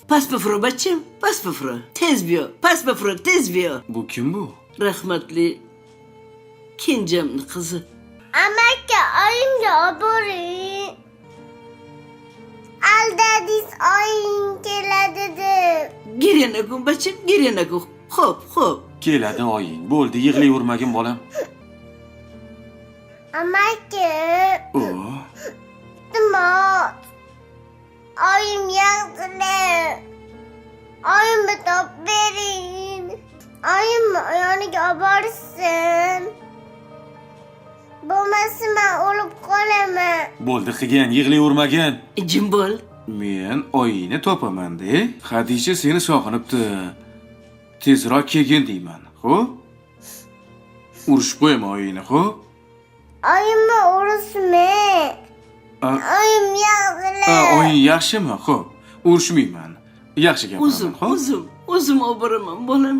Past bafuro bachim, past bafuro. Tez biyo, past bafuro, tez biyo. Bu kim bu? Rahmatli kenjamni qizi. Amaki oyimga oboring. Aldadis oying keladi deb. Giryanakum bachim, giryanakum. Xo'p. Keladi oying. Bo'ldi, yig'layvermagin bolam. Amaki, O, iltimos. Oyim yaxshilar. Oyimni topib bering. Oyimni yoniga olib borsin. Bo'lmasa men o'lib qolaman. bo'ldi qilgan, yig'layvermagin. Jim bo'l. Men oyingni topaman-da. Xadija seni sog'inibdi. Tezroq kelgin deyman. Xo'p? Urishib qo'yma oyingni, xo'p? Oyimni urishma. Oyim yaxshilar. Oying yaxshimi? Xo'p. Urishmayman. Yaxshi gapiraman, xo'p? O'zim olib boraman bolam.